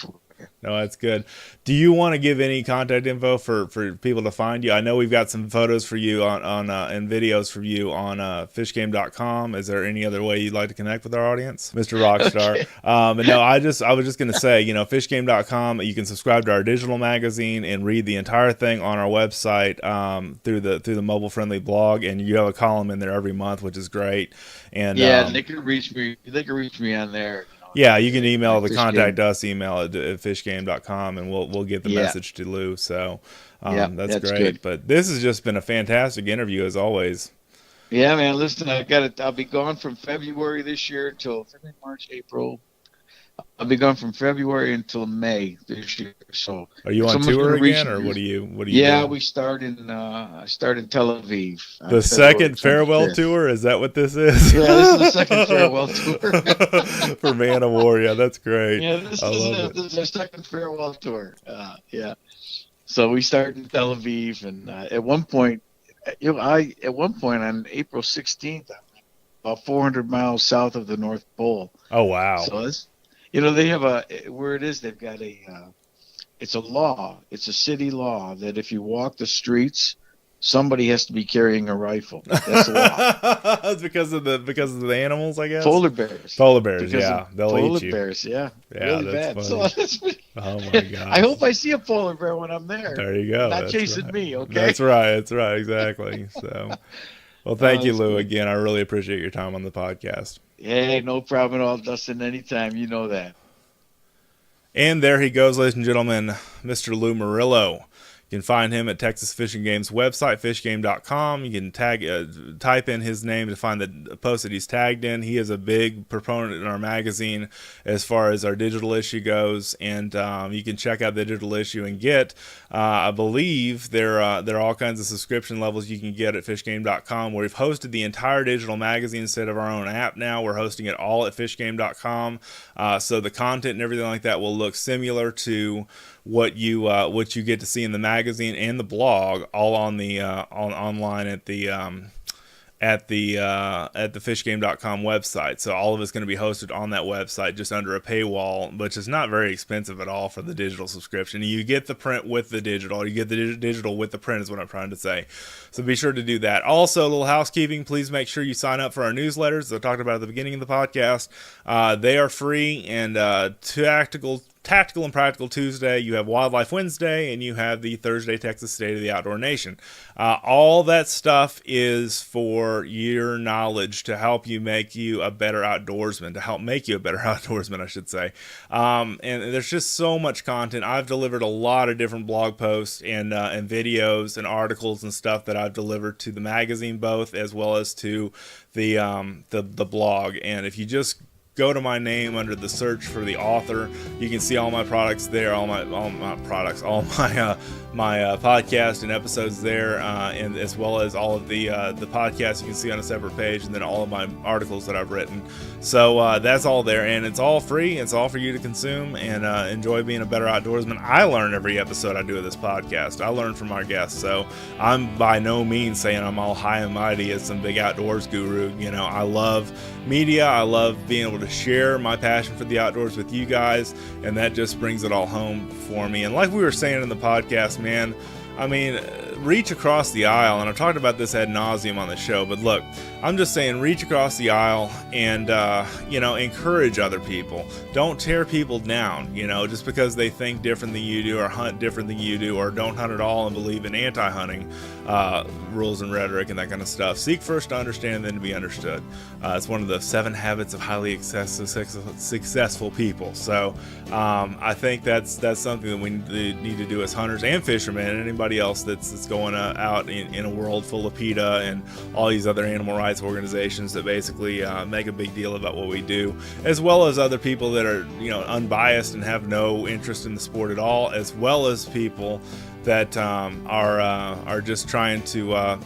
No, that's good. Do you want to give any contact info for people to find you? I know we've got some photos for you on and videos for you on fishgame.com. Is there any other way you'd like to connect with our audience, Mr. Rockstar? Okay. But no, I was just going to say, fishgame.com. You can subscribe to our digital magazine and read the entire thing on our website through the mobile friendly blog, and you have a column in there every month, which is great. And they can reach me. They can reach me on there. Yeah, you can email the contact us email at fishgame.com, and we'll get the message to Lou. So that's great. Good. But this has just been a fantastic interview as always. Yeah, man. Listen, I got it. I'll be gone from February this year till February, March, April. I'll be gone from February until May this year. So Are you if on someone's going tour to reach, again, or what do you yeah, do? we start in. I start in Tel Aviv on The February second farewell 25th. tour? Is that what this is? Yeah, this is the second farewell tour. For Man of War. Yeah, that's great. Yeah, I love it. this is our second farewell tour. Yeah. So we start in Tel Aviv, and at one point, at one point on April 16th, I'm about 400 miles south of the North Pole. Oh, wow. So it's, they have where it is. They've got it's a law. It's a city law that if you walk the streets, somebody has to be carrying a rifle. That's the law. It's because of the animals, I guess. Polar bears. Polar bears, Because yeah, they'll polar eat you. bears, yeah, Yeah, really that's bad. funny. So Oh my god! I hope I see a polar bear when I'm there. There you go. Not That's chasing right. me, okay? That's right. That's right. Exactly. So, well, thank you, That's Lou. good. Again, I really appreciate your time on the podcast. Hey, no problem at all, Dustin. Anytime, you know that. And there he goes, ladies and gentlemen, Mr. Lou Murillo. You can find him at Texas Fishing Game's website, fishgame.com. You can type in his name to find the post that he's tagged in. He is a big proponent in our magazine as far as our digital issue goes, and you can check out the digital issue and get, I believe, there are all kinds of subscription levels you can get at fishgame.com, where we've hosted the entire digital magazine instead of our own app now. We're hosting it all at fishgame.com, so the content and everything like that will look similar to what you get to see in the magazine and the blog, all on the online at the fishgame.com website. So all of it's going to be hosted on that website, just under a paywall, which is not very expensive at all for the digital subscription. You get the print with the digital. You get the digital with the print is what I'm trying to say. So be sure to do that. Also, a little housekeeping. Please make sure you sign up for our newsletters, as I talked about at the beginning of the podcast. They are free, and Tactical and Practical Tuesday, you have Wildlife Wednesday, and you have the Thursday Texas State of the Outdoor Nation. All that stuff is for your knowledge to help you make you a better outdoorsman, I should say. And there's just so much content. I've delivered a lot of different blog posts and videos and articles and stuff that I've delivered to the magazine, both as well as to the blog. And if you just go to my name under the search for the author, you can see all my products there, all my podcast and episodes there, and as well as all of the podcasts you can see on a separate page, and then all of my articles that I've written. So that's all there, and it's all free. It's all for you to consume and enjoy being a better outdoorsman. I learn every episode I do of this podcast. I learn from our guests, so I'm by no means saying I'm all high and mighty as some big outdoors guru. I love media. I love being able to share my passion for the outdoors with you guys, and that just brings it all home for me. And like we were saying in the podcast, man, I mean, reach across the aisle, and I've talked about this ad nauseum on the show, but look, I'm just saying, reach across the aisle and, encourage other people. Don't tear people down, just because they think different than you do, or hunt different than you do, or don't hunt at all and believe in anti-hunting rules and rhetoric and that kind of stuff. Seek first to understand, and then to be understood. It's one of the 7 habits of highly successful people. So I think that's something that we need to do as hunters and fishermen, and anybody else that's going out in a world full of PETA and all these other animal rights organizations that basically make a big deal about what we do, as well as other people that are unbiased and have no interest in the sport at all, as well as people that are just trying to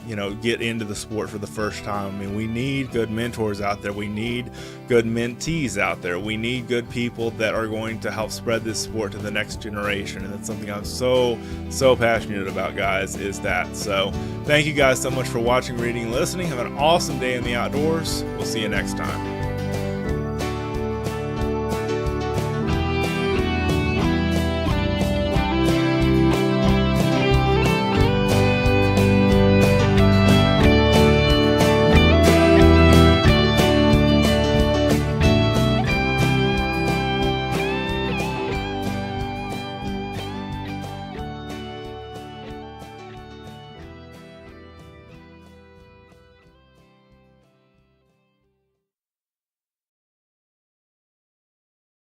get into the sport for the first time. I mean, we need good mentors out there. We need good mentees out there. We need good people that are going to help spread this sport to the next generation. And that's something I'm so passionate about, guys, is that. So thank you guys so much for watching, reading, and listening. Have an awesome day in the outdoors. We'll see you next time.